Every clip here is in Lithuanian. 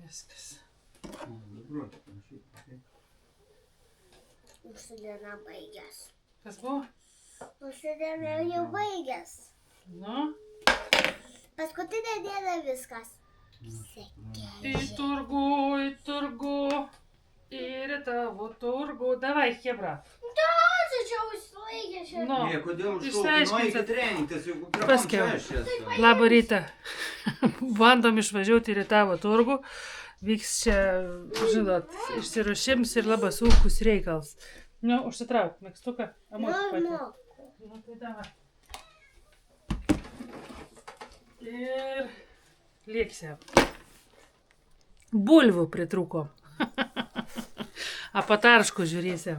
Viskas. Mūsų diena baigės. Kas buvo? Mūsų diena jau baigės. Nu? Paskutinė diena viskas. Į turgų. Ir į tavo turgų. Davai, chebra. Čia užsilaikė šiandien. Nu, Ne, kodėl išsiaiškinsit. užšaukinoji trenktis, juk Paskiau. Labą rytą. Bandom išvažiuoti į tavo turgų. Vyks čia, žinot, išsiruošims ir labai sunkus reikalas. Nu, užsitrauk, mėgstuką. Amot pati. Nu, tai davai. Ir lieksim. Bulvių pritruko. A patarškų žiūrėsim.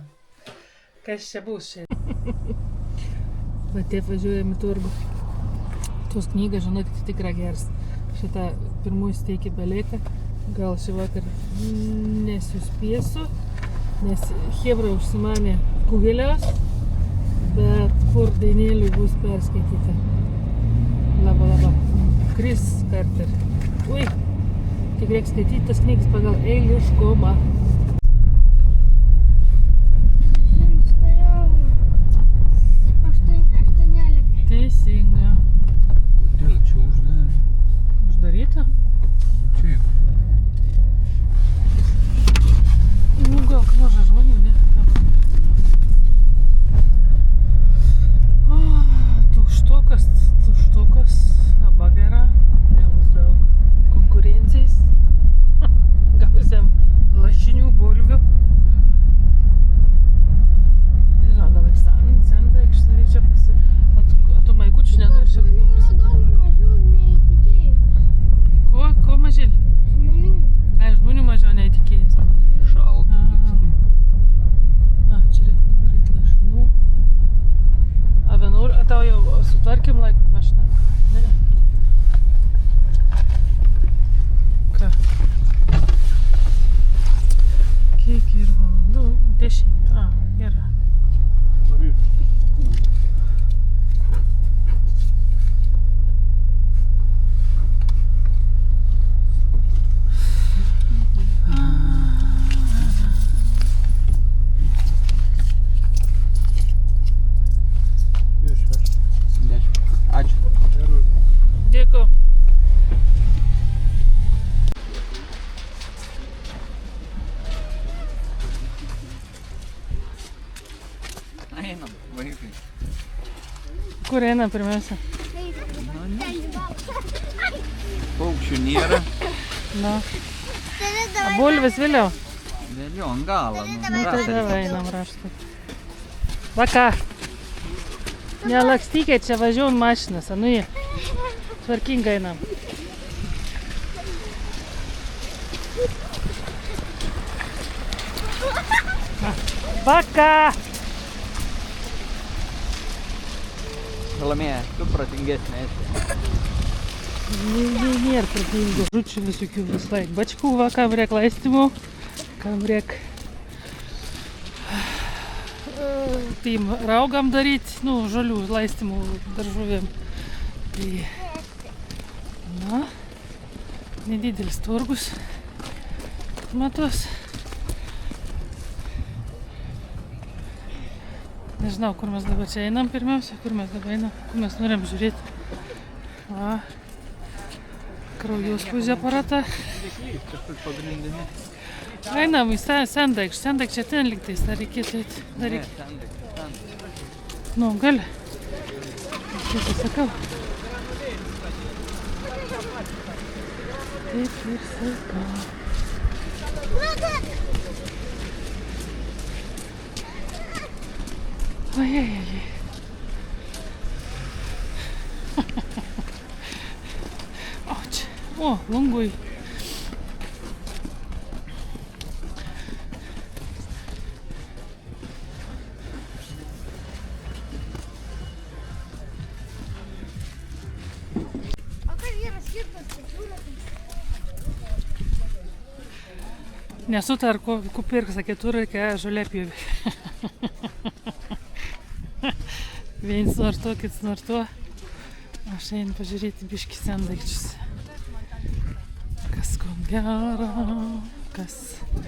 Kas čia bus šiandien? Va taip važiuojam į turgų. Tos knygas, žinokit, tikrai geras. Šitą pirmųjų steikį beletę. Gal šį vakar nesuspėsiu, nes chebra užsimanė kugeliaus, bet por dainėlių bus perskaityta. Laba. Chris Carter. Ui, tik reikia skaityti tas knygas pagal eiliškumą. Teisinga. Kodėl čia Uždaryta? Čia Nu, gal maža žmonių, ne? Tuštokas. Labai gera. Nebus daug konkurencijais. Gausiam lašinių bulvių. Nežinau, gal senda, aš norėčiau A tu maikučių nenori čia prisidėti? Ko mažėlį? Žmonių mažiau neįtikėjęs. šalta. Čia reikia nuvaryti lašinų. A tau jau sutvarkėm laiką mašiną? Ne. Ką? Kiek ir valandų? 10. Gerai. Ačiū. Dėkui. Einam, vaikai. Kur einam pirmiausia? Paukščių nėra. Na. A bulves vėliau? Vėliau ant galą. Nu tai davai einam raštą. Vaka. Nelakstykit, čia važiuojam mašinas, nu jie. Tvarkingai einam. Vaka. Salomėja, tu protingesnė esi. Nėra protingų. Žučių visokių vislaik. Bačkų va, kam reik laistymų, kam reik tým raugam daryti, nu, žolių laistymų daržovėm. Tai, na, nedidelis turgus. Matos. Nežinau, kur mes dabar čia einam pirmiausia, kur mes dabar einam, kur mes norim žiūrėti. Va, kraujospūdžio aparatą. Einam į Sendaikš, Sendaikš čia ten lygtais, dar reikėtų eiti. Dar reikėtų. Nu, gali. Aš jau sakau. Taip ir sakau. Ojejejej. O, čia. O, langui. Nesutar, ko pirks, sakė, tu reikia žolėpjovį. Viens nors to, kits nors to. Aš einu pažiūrėti biškį Sendaikčius. Kas skamba. gera. Kas? Va,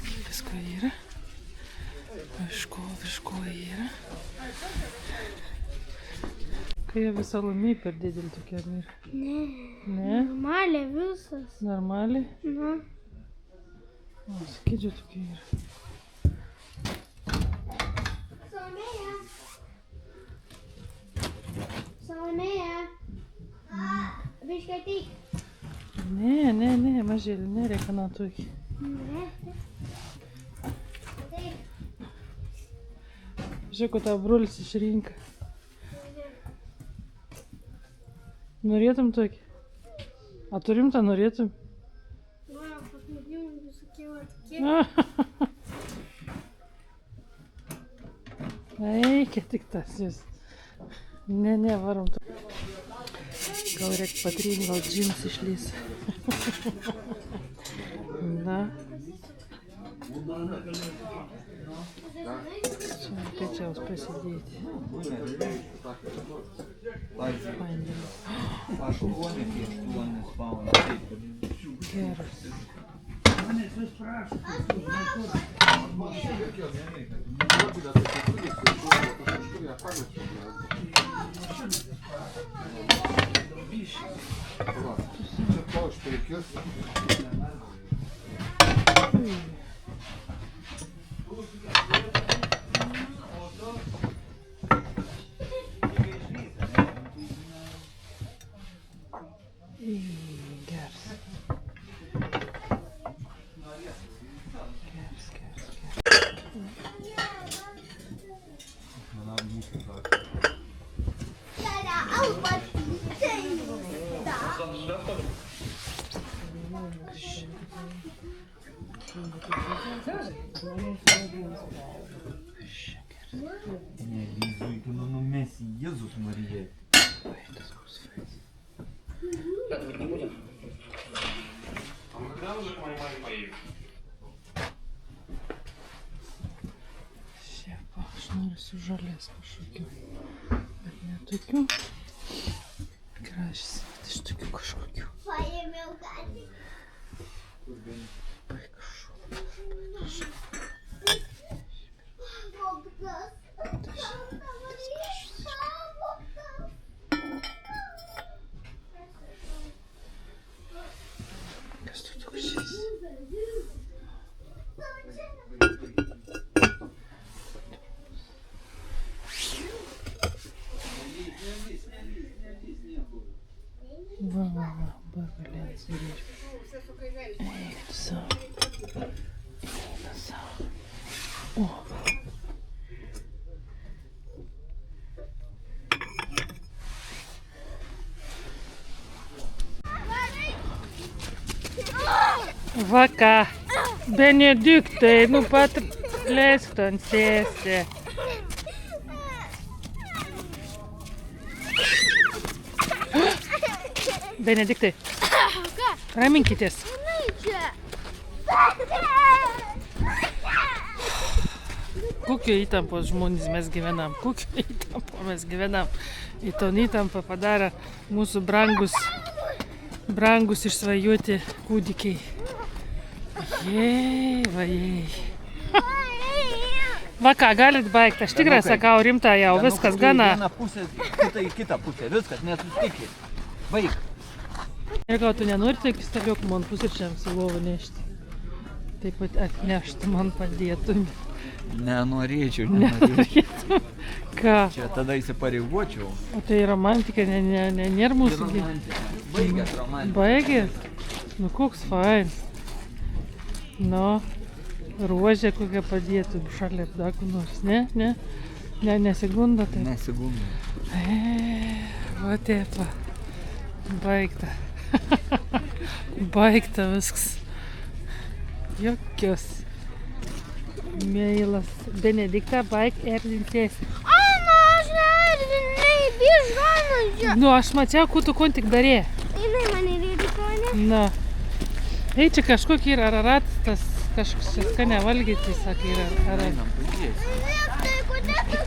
kaip visko yra. Viško yra. Kai jie visą lamiai per didelį tokia yra. Ne. Ne? Normaliai visas. Normaliai? Na. O, skidžių tokia yra. Salomėja. Biškai ateik. Ne, mažėlį, nereikia natūkiai. Ne. Ateik. Žiūrėk, ko tavo brolis išrinka. Norėtum tokį? A tu rimtą norėtum? Va, pasmūgimai visokie va tokie. Eikia tik tas jūs. Ne, varom. Gal reikia patrynti, gal džins išlys. Na. Čia pečiaus pasidėti. Geras. Numesi, Jezus Marija. Šiaip, aš noriu su žalės kažkokiu. Bet ne tokiu. Gražys, bet iš tokių kažkokių. Paėmiau gatį. Kas tu toks šis? Va, barbalėlis žiūrėk. Eik tu savo. O. Va ką, Benediktai, nu pat leisk tu ant sėsti. Benediktai, raminkitės. Kokio įtampos žmonės mes gyvenam, kokio įtampos mes gyvenam. Į ton įtampą padarė mūsų brangus išsvajoti kūdikiai. Jei, va jei. Va ką, galit baigti, aš tikrai sakau rimtą jau, viskas gana. Vieną pusę, kita į kitą pusę, viskas, nesusitikit. Baig. Ir gal tu nenori tokį staliukų man pusryčiams į lovą nešti? Taip pat atnešti man padėtum. Nenorėčiau. Ką? Čia tada įsipareigočiau. O tai romantika, nėra mūsų gyvenimas. Baigęs romantika. Baigęs? Nu koks fain. Nu, ruožė kokią padėtum šalia apdakų nors. Ne, nesigunda tai. Nesigunda. Va taip va. Baigta. Baigta viskas. Jokios. Meilas. Benedikta, baig erdintės. Ana, aš neerdinai, bižganu čia. Nu, aš mačiau, ko tu kon tik darė. Jinai mane rėdiko, ne? Na. Ei, čia kažkokį yra ararat, tas kažkas skanę valgyti, sakai, yra ararat.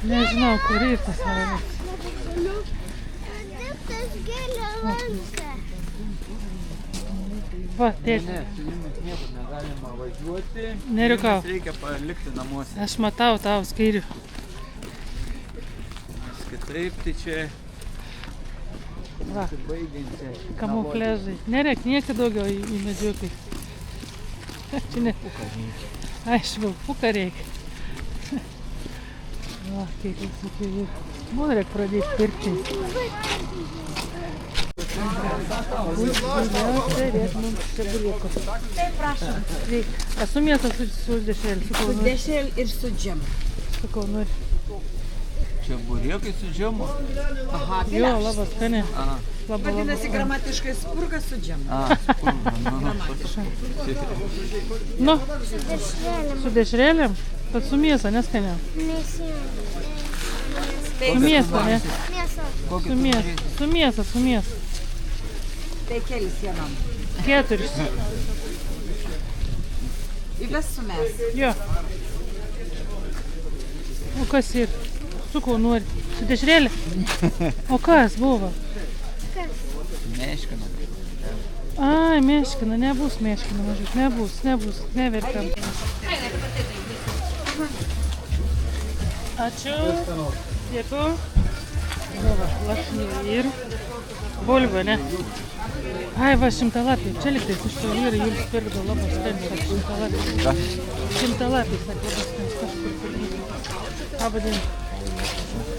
Nežinau, kur yra tas ararat. Tik tas gėlė lankė. Va, tėti. Ne, su jumis niekur negalima važiuoti. Neriukau. Jumis reikia palikti namuose. Aš matau tau skyrių. Nes kitaip tai čia Va, baigianti. kamufliažai. Nereik nieko daugiau į medžioklį. Čia ne. Ai, švilpuką reikia. Va, kaip jau sakiau. Būna reik pradėti pirkti. Gausiausia reik mums čeburekų. Taip, prašom. Sveik. Esu mėsą su dešrelį. Su dešrelį ir su džemu. Sakau, nori. Čia burėkai su džemu. Aha, Jo, labas, skaniai. Aha. Vadinasi gramatiškai spurgas su džemu. Nu, Dešrelėm. su dešrelėm, bet su mėsą, neskaniau. Su mėsą, ne? Mėsa. Su mėsą, su mėsą, su mėsą. Tai kelis vienam. 4. Įves su mes. Jo. O kas ir? Su ko nori? Su dešrelė? O kas buvo? Neiškina. Ai, meškina, nebus meškina, mažiuk, nebus, neverkiam. Ačiū. Dėkui. Va, lašinė ir bulvė, ne? Ai, va, 100 lapį. Čia liktais iš to vyrai jums pirkdo labai skaniai, 100 lapį. 100 lapį, sakė, labai skaniai, kažkur pirkdo. Pavadin.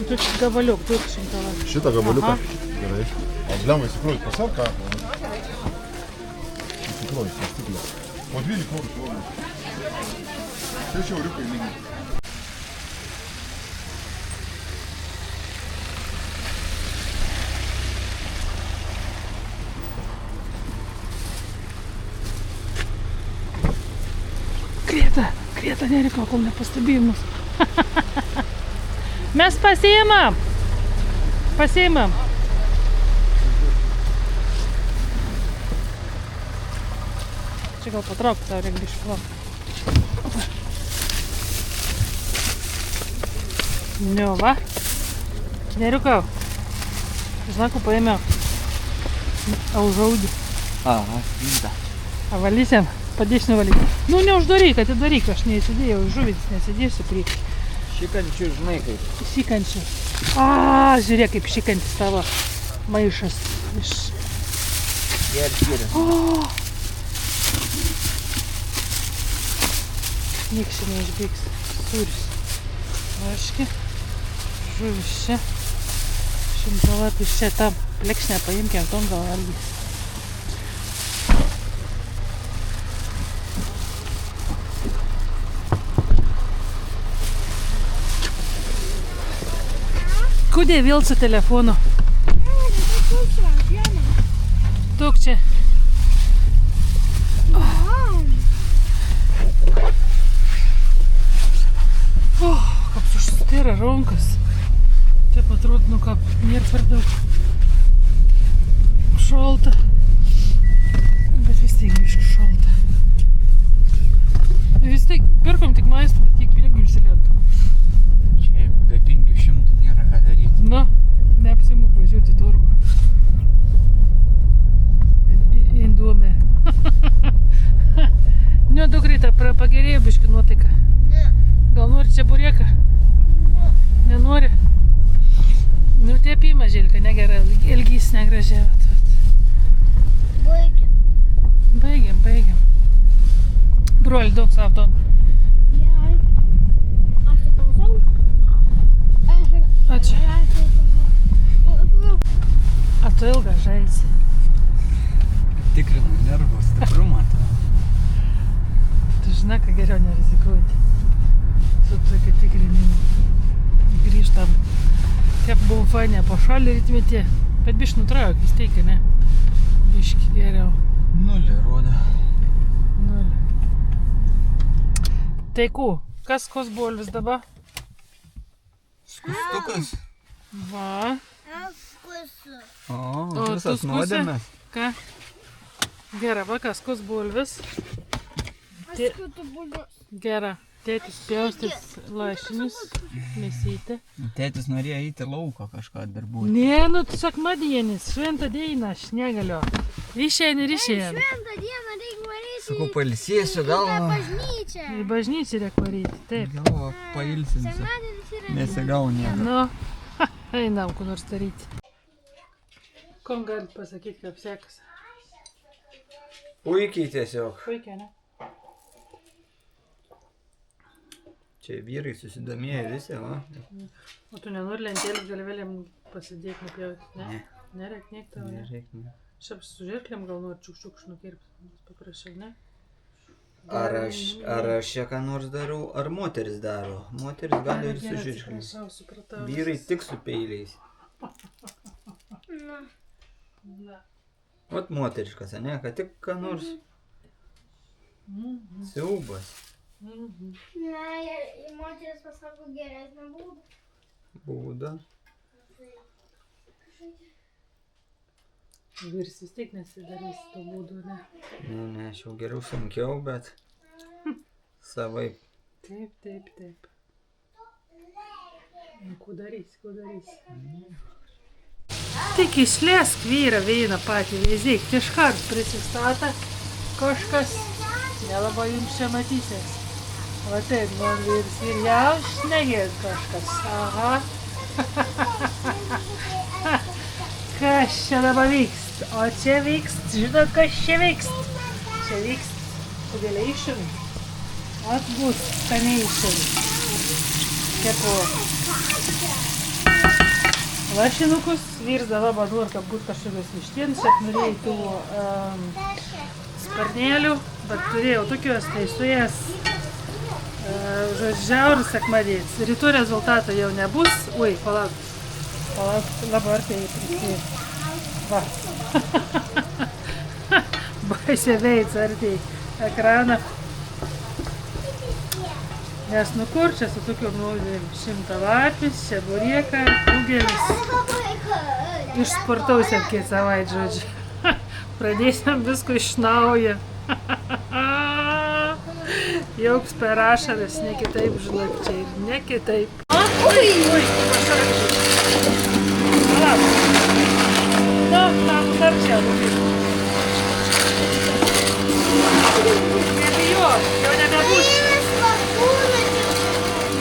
Tu gabaliuk, duok 100 lapį. Šitą gabaliuką? Gerai. O blemai, įsikrojus pasar ką? Įsikrojus, stiklę. Po 12 eurų šilumą. 6 euriukai lygiai. Krėta neriko, kol nepastebėjo mus. Mes pasiimam. Čia gal patraukti tau reikia iš plauko. Nu, va. Neriukau. Žinokų, paėmiau. Aužaudį. Aha, spinta. Valysim. Padėsiu valyti. Nu, neuždaryk, atidaryk, aš neįsidėjau, žuvis nesidėsiu prie. Šikančių, žinai kaip. Šikančių. Žiūrėk, kaip šikantis tavo maišas iš... Geras. Nieks čia neišbėgs. Sūris. Vaški. Žuvis čia. 100 lapis čia. Tam plekšnę paimkiam, tom gal valgys. Kodėl vėl su telefonu? Tuk čia. Kaip suštėra ronkas. Taip atrodo, nu kaip nėra per daug šalta. Bet vis tiek biškai šalta. Vis tiek pirkom tik maistą, bet kiek pinigų išsilėtų. Čia be 500 nėra ką daryti. Nu, neapsimuk važiuoti į turgų. Induomė. Nu, dukryta, pagerėjo biškį nuotaika. Gal nori čebureką? Nenori? Nu, tepimą žilka, negera, ilgys negražiai. Baigiam. Broli, daug savdon. Ačiū. A tu ilgą žaisi. Tikrinu nervų stiprumą. Tu žinai, ką geriau nerizikuoti. Su tokiu tikrinimu. Grįžtam. Kaip buvom fainė po šalį rytmetį. Bet biškį nutrauk, jis teikia, ne? Biškį geriau. 0 rodo. 0. Tai ku, kas bulvis dabar? Skustukas. Va. O, tu visas skusi? nuodėmės. Ką? Gera, va, kas bulvis. Gera. Tėtis pjaustys lašinius, mėsytę. Tėtis norėjo eiti lauko kažką dar būti. Ne, nu, sekmadienis, šventą dieną, aš negaliu. Išeini ir išeini. Šventą dieną reikia varyti Sakau, pailsėsiu į gal. bažnyčią. Į bažnyčią reikia varyti, taip. Galvo, pailsinsiu. Sekmadienis yra. Nesigaunė. Nu, einam, kur nors daryti. Kom galit pasakyti, kaip sekasi? Puikiai tiesiog. Puikiai, ne? Čia vyrai susidomėjo visi, va. O tu nenori lentėlės galvėlėm pasidėti nupjauti, ne? Ne. Nereik niek tau, ne? Nereik, ne. Šiaip su žirklėm gal nori čiukščiuk nukirpti, paprašiau, ne? Ar aš čia ką nors darau, ar moteris daro? Moteris gali ir su žirklėmis. Supratau. Vyrai tik su peiliais. Na. Ot moteriškas, ne? Kad tik ką nors. Siaubas. Na, ir moteris pasako geresnį būdą. Būda. Vyrs vis tiek nesidarys to būdų, ne? Ne, aš jau geriau sunkiau, bet savaip. Taip, taip, taip. Nu, ko darys, ko darys. Tik išlėsk vyrą vieną patį vėzik, iškart prisistata kažkas, nelabai jums čia matysis. O taip, man vyrs ir jau šnegėt kažkas. Aha. Kas čia dabar vykst? O čia vykst, žinot, kas čia vykst? Čia vykst kugelėišin. Ot bus skanėišin. Kepu lašinukus, vyrs dabar nori, kad būt kažkokios vištienos, aš norėjau tų sparnėlių, bet turėjau tokios, tai su jas žiaurus sekmadienis. Rytų rezultato jau nebus. Ui, palauk, dabar tai prisi. Va. Baisė veids artėj ekraną. Nes nu kur čia su tokiu 100 lapis, čia burieka, kugelis. Išsportausiam kiek savaitę, žodžiu. Pradėsim visko iš naujo. Jauks per ašaras, ne kitaip žlakčiai, ne kitaip. Ui, pašarkščiai. Palauk. Nu, tam dar čia. Nebijok, jau nebebus.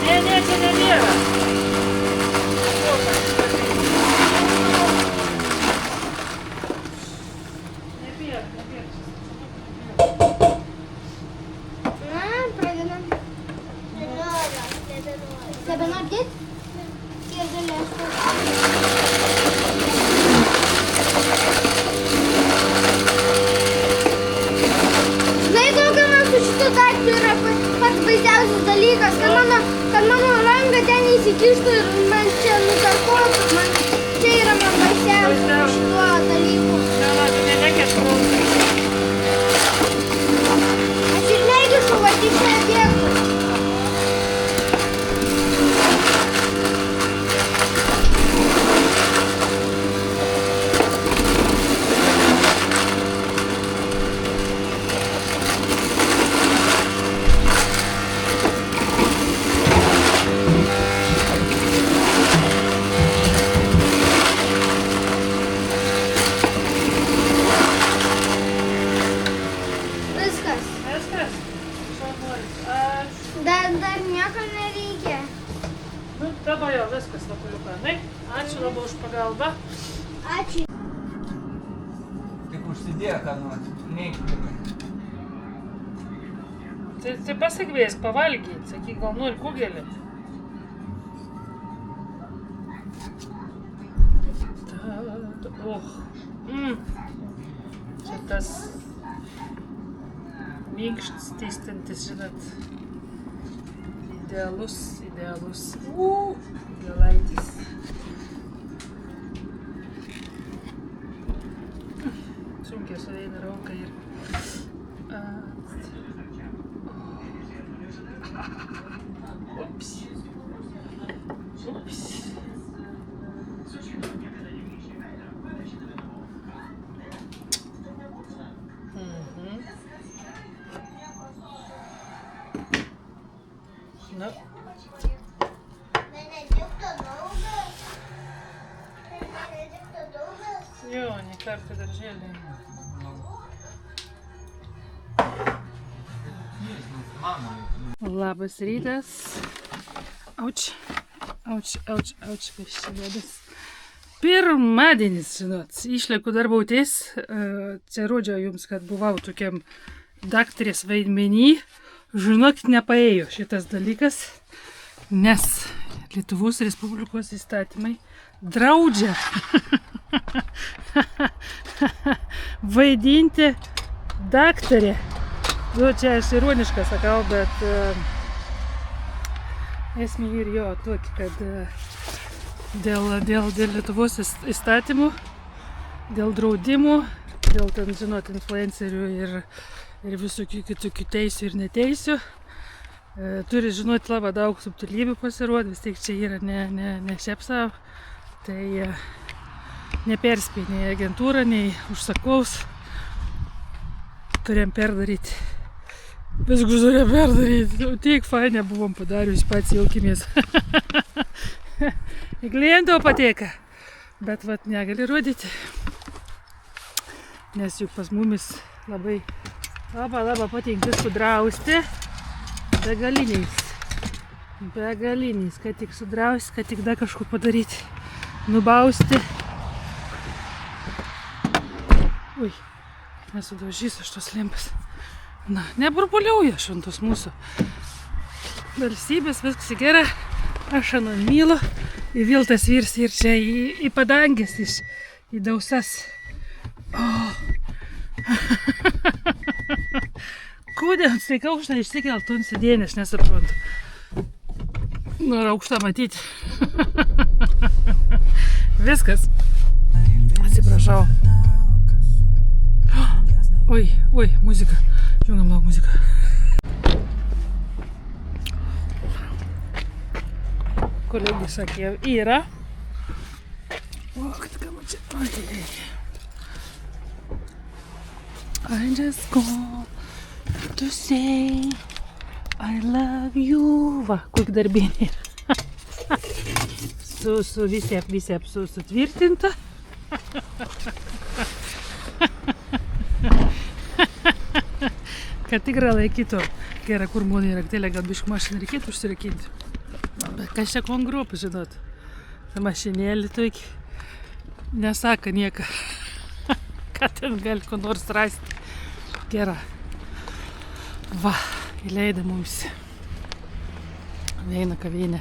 Ne, čia nebėra. Nebenori dėti? Kiek galėsiu? Žinai, kokia man su šitu daiktu yra pats baisiausias dalykas, kad mano ranga ten įsikištų ir man čia nutarkotų. Čia yra man baisiausias šituo dalyku. Aš ir negišu, va tik čia dėkų. Dar nieko nereikia. Nu, dabar jau viskas, Vakuliukai. Ačiū labai už pagalbą. Ačiū. Tik užsidėk, ką nors. Neikti. Tai pasikviesk pavalgyti, sakyk, gal nori kugelį. Čia tas minkštas, teistantis, žinot, idealus. Gelaitis. Sunkiai sueina rauka ir... Ups. Nu. Jo, ne kartą darželį. Labas rytas. Auč, kas čia vėdas. Pirmadienis, žinot, išlieku darbautis. Čia rodžiau jums, kad buvau tokiam daktarės vaidmenį. Žinokit, nepaėjo šitas dalykas, nes Lietuvos Respublikos įstatymai draudžia vaidinti daktarę. Nu, čia aš ironiškai sakau, bet esmė ir jo tokia, kad dėl Lietuvos įstatymų, dėl draudimų, dėl ten, žinot, influencerių ir visokių kitokių teisių ir neteisių, turi žinoti labai daug subtilybių pasirodė, vis tiek čia yra ne šiaip savo, tai neperspėj nei agentūra, nei užsakovs, turėjom perdaryti. Viskus turėjom perdaryti, tiek fainę buvom padarius, pats jaukimės. Į klientą pateka, bet vat negali rodyti, nes juk pas mumis labai patinka sudrausti begaliniais, kad tik sudrausti, kad tik dar kažko padaryti, nubausti. Ui, nesudaužys aš tos lempas. Na, neburbuliauja šventos mūsų valstybės, viskas gerai, aš anu mylu, į vėl tas virs ir čia į padangės, į dausas. Kodėl sveika aukštą išsikeltų ant sėdėnės, nesuprantu. Noriu aukštą matyti. Viskas. Atsiprašau. Oi, muzika. Jungiam lauk muziką. Kolegė sakė, yra. O, kad ką man čia. I just call to say I love you. Va, kokia darbinė. Visep sutvirtinta. Kad tikrai laikytų gerą kurmonį raktelę, gal biškų mašiną reikėtų užsirakinti. Bet kas čia kongruopa, žinot. Ta mašinėlė tokia nesaka nieka, kad ten gali ko nors rasti. Gera. Va, įleidė mums vieną kavinę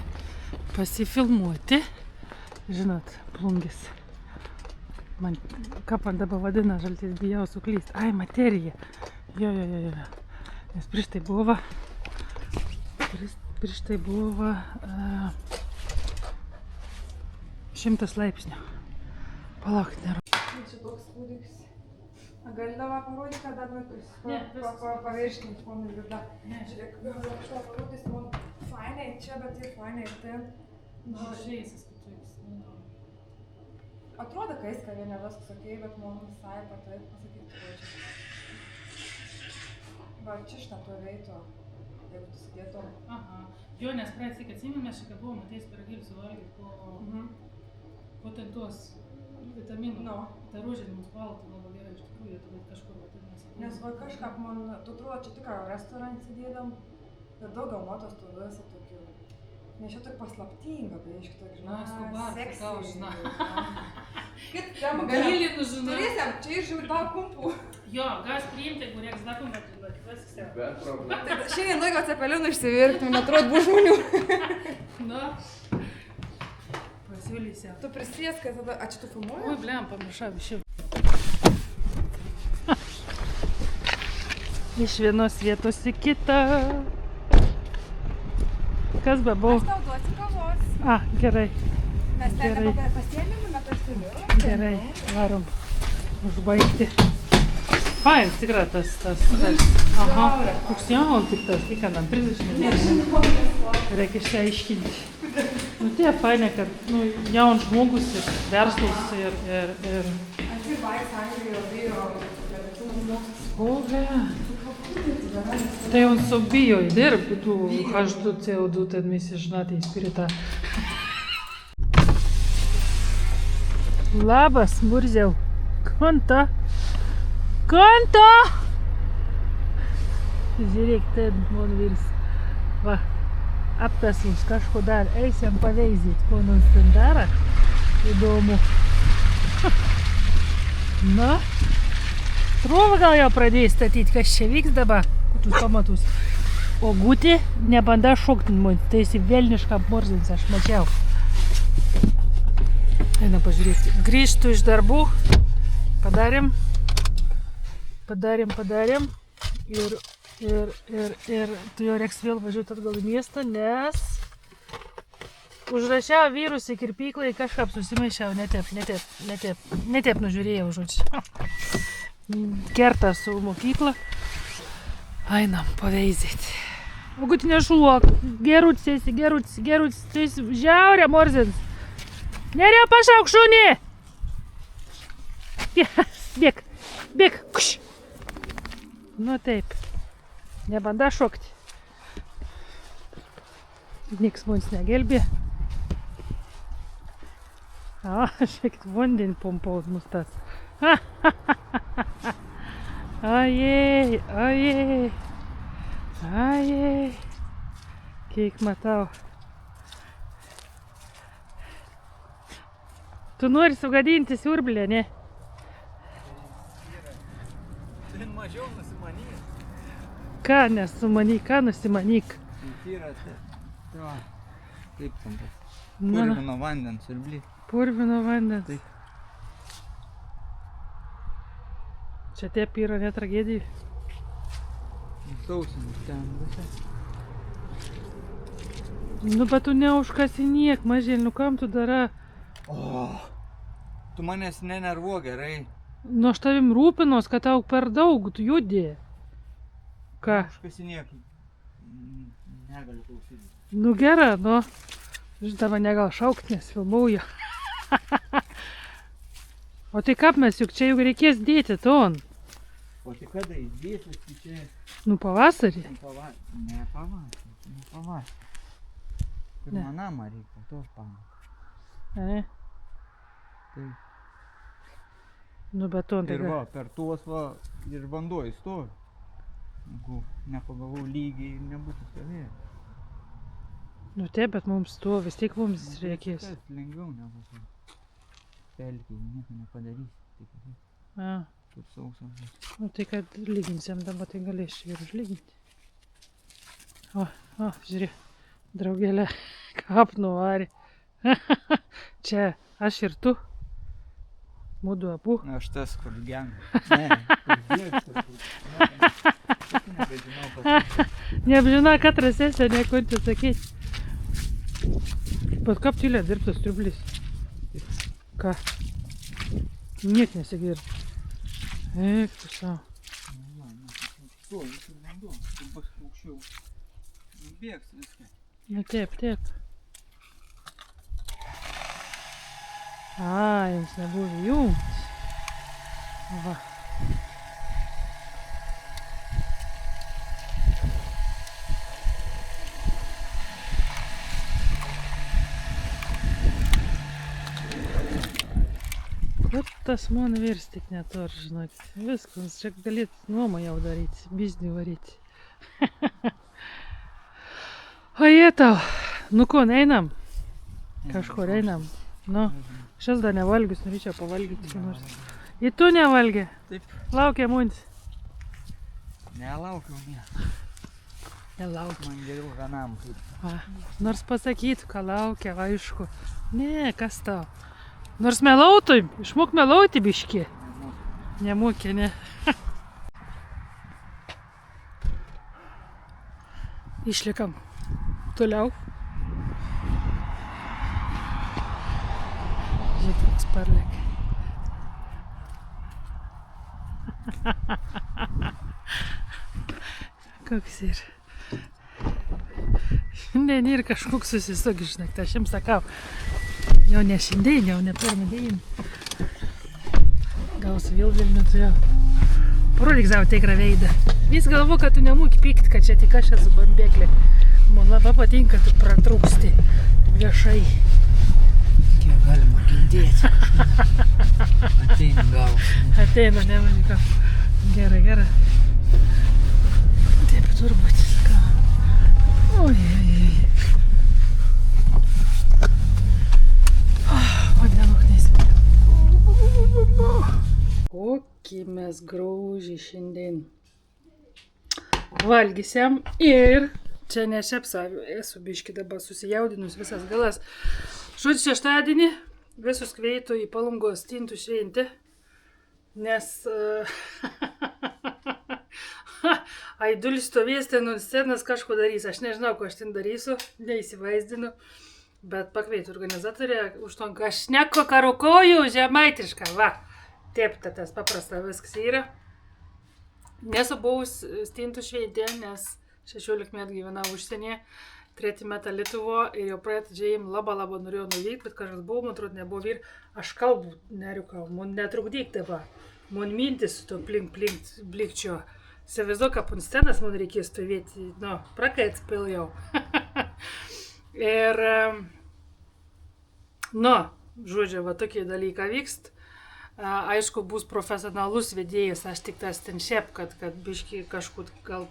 pasifilmuoti. Žinot, plungis. Man kaip man dabar vadina, žaltis bijau suklyst. Ai, materija. Jo. Nes prieš tai buvo 100 laipsnių. Palaukit, nėra. Čia toks kūdikis. Gali davą parodyti, kad dar pavirškinti, ponui Liuda. Žiūrėk, gal aš to parodysiu, man fainai čia, bet ir fainai ir ten. Atrodo, kai kavinė viskas okei, bet man visai patai pasakyti. Va, čia šitą to veito, jeigu tu sėdėtum. Aha. Jo, nes praeitį, kad atsimėm, mes čia buvom atėjus piragėlių suvalgyti po ten tos vitaminų. No. Ta rožinė mums valtų labai gerai, iš tikrųjų, tada kažkur vadinasi. Nes va kažkaip man, tu atrodo, čia tik restorane sėdėdam ir daugiau matos tu visą tokių. Nes čia tik paslaptinga, biškai tokia, žinai, seksy. Kaip tema Gilinu, žinai. Turėsim, čia ir žiūrėjau daug kumpų. Jo, gas priimti, jeigu reiks dar kumpą, tai viskas jau. Bet problema. Šiandien laiko cepelinų išsivirti, man atrodo, bus žmonių. Nu, pasiūlysiu. Tu prisės, kad tada, a čia tu filmuoji? Oi, blem, pamiršau iš jau. Iš vienos vietos į kitą. Kas be buvo? Aš tau duosiu kavos. A, gerai. Mes ten Gerai. pasiėmėm, bet aš turiu. Gerai, varom užbaigti. Fain, tikrai tas. Aha, koks jaun tik tas, kiek anam 30. Reikia išsiaiškinti. Nu tie fainai, kad jaun žmogus ir verslus ir... Aš ir baigęs Anglijoje bijo, O, ble. Tai on subijo įdirbti tų H2, CO2, ten visi žinate įspirita. Labas, Murziau. Konto! Žiūrėk, ten man virs. Va, aptasus kažko dar. Eisim paveizyt, ko nors ten daro. Įdomu. Na, trova gal jau pradėjai statyti, kas čia vyks dabar. Kutus pamatus. O Gutė nebanda šokti man. Tai jis velnišką apmorzins, aš mačiau. Eina pažiūrėti. Grįžtu iš darbų. Padarėm. Ir tu jau reiks vėl važiuoti atgal į miestą, nes užrašiau vyrus į kirpyklą, į kažką susimaišiau, netep nužiūrėjau, žodžiu. Kerta su mokykla. Einam paveizėti. O Gutė nešuok, gerutis, tu esi žiaurė morzins. Nerėjo pašauk šunį! Bėk, kuš! Nu taip, nebanda šokti. Niks mums negelbė. Šiek vandenį pompaut mus tas. Ajei. Kiek matau. Tu nori sugadinti siurblę, ne? Mažiau nusimanyk. Ką nesumanyk, ką nusimanyk? Yra tai. Kaip tam tas? Na, Purvino vandens siurblys. purvino vandens. Taip. Čia taip yra ne tragedija. Sausinis ten visai. Nu, bet tu neužkasinėk, mažėl, nu kam tu dara? Tu manęs nenervuok gerai. Nu, aš tavim rūpinos, kad tau per daug, tu judi. Ką? Užkasinėk. Negaliu klausyti. Nu gera, nu. Žinoma, negal šaukti, nes filmuoju. O tai kaip mes, juk čia juk reikės dėti ton. O tai kada įdėtas, tai čia... Nu, pavasarį. Ne pavasarį. Pirmą namą reikia, to pamatą. Ne? Tai. Nu, bet ton tai Ir va, per tuos va, ir vanduo įstovi. Jeigu nepagavau lygiai, nebūtų stovėję. Nu, taip, bet mums to vis tiek mums reikės. Tas lengviau negu tai. Pelkiai, nieko nepadarysi. A, Kur sausas. nu, tai kad lyginsim dabar, tai galėsiu ir užlyginti. O, žiūrėk, draugelė kapnu varė. Čia aš ir tu. Mūdu abu. Na, aš tas, kur genga. Ne, kur dėksta. Nebežinau, kas. Neapžinau, kad rasėse nieko sakyti. Bet kaip tylė dirbtas triublis? Ką? Niek nesigird. Eik tu savo. To, visur vanduo. Tai bus aukščiau. Bėgs viską. Nu, taip. A, jums nebuvo jungti. Va. Kaip tas man virs tik netor, žinok. Viskas, čia galėt nuomą jau daryti, biznį varyti. O jie tau, nu ko, einam? Kažkur einam. Nu, šias dar nevalgius, norėčiau pavalgyti. Ir tu nevalgė? Taip. Laukia mums. Nelaukiau, ne. Nelaukia. Man geriau vienam kaip. Va. Nors pasakytų, ką laukia, aišku. Ne, kas tau? Nors melautų, išmok melauti biški. Nemokė, ne. Išlikam. Toliau. Žiūrėk, koks parlek. Koks ir. Šiandien ir kažkoks susisuk, žinok, tai aš jums sakau. Jau ne šiandien, jau ne pirmadienį. Gausiu vėl Vilnių, tu jau. Parodyk savo tikrą veidą. Vis galvo, kad tu nemoki pykti, kad čia tik aš esu bambėklė. Man labai patinka, tu pratrūksti viešai. Kiek galima kentėti. Ateina gausi. Ateina, nemaniko. Gerai. Taip, mes graužiai šiandien valgysiam ir čia ne šepsa, esu biški dabar susijaudinus visas galas. Žodžiu, šeštadienį visus kvietu į Palangos stintų šventę, nes Aidulis stovės ten ant scenos kažko darys. Aš nežinau, ko aš ten darysiu, neįsivaizdinu, bet pakvietu organizatorę už to, aš neko karukoju žemaitišką, va. Taip, tas paprasta viskas yra. Nesu buvus stintų šventė, nes 16 metų gyvenau užsienyje, 3 metą Lietuvo ir jau pradžiai labai norėjau nuvykti, bet kažkas buvo, man atrodo, nebuvo ir aš kalbu, neriukau, man netrukdyk dabar, man mintis su to blikčio. Įsivaizduoju, kaip ant scenos man reikės stovėti, prakaits pil jau. Ir, žodžiu, va tokie dalykai vykst. Aišku, bus profesionalus vedėjas, aš tik tas ten šiep, kad biški kažkur gal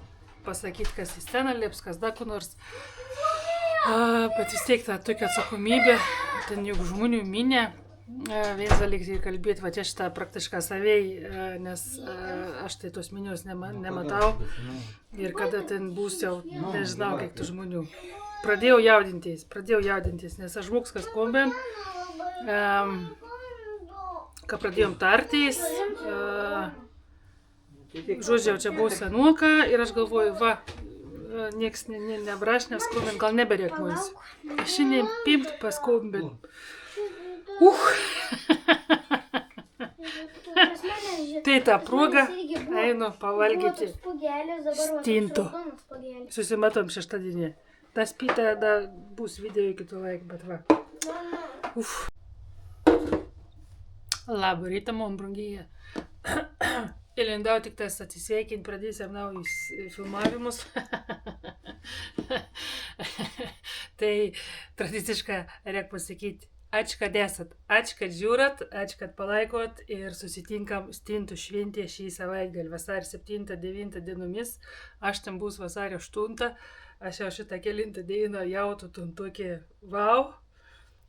pasakyti, kas į sceną lieps, kas dar kur nors. Bet vis tiek ta tokia atsakomybė, ten juk žmonių minė. Vienas dalykas kalbėti, va čia šitą praktišką savai, nes aš tai tos minios nematau. Ir kada ten bus jau, nežinau, kiek tų žmonių. Pradėjau jaudintis, nes aš žmogus, kas kombin. Ką pradėjom tartis, žodžiu, čia buvo senuoka ir aš galvoju, va, nieks nebrašnės kombin, gal neberėk mūsų. Aš šiandien pimt pas kombin. Tai ta proga, einu pavalgyti stintų. Susimatom šeštadienį. Tas pita dar bus video iki to laiko, bet va. Labą rytą, man brangyje. Įlindau tik tas atsisveikinti, pradėsim naujus filmavimus. Tai tradiciškai reikia pasakyti. Ačiū, kad esat, ačiū, kad žiūrat, ačiū, kad palaikot ir susitinkam stintų šventė šį savaitgalį, vasario 7-9 dienomis. Aš ten bus vasario 8, aš jau šitą kelintą dieną jautu ten tokį wow.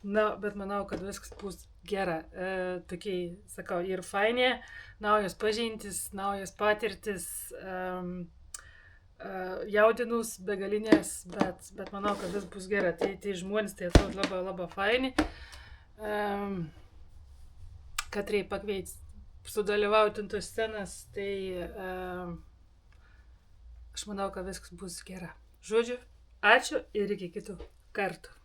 Bet manau, kad viskas bus gera. Tokiai, sakau, ir fainė, naujos pažintis, naujos patirtis, jaudinus, begalinės, bet manau, kad vis bus gera. Tai žmonės tai atrodo labai faini. Kad reikia pakviesti sudalyvauti ant tos scenas, tai aš manau, kad viskas bus gera. Žodžiu, ačiū ir iki kitų kartų.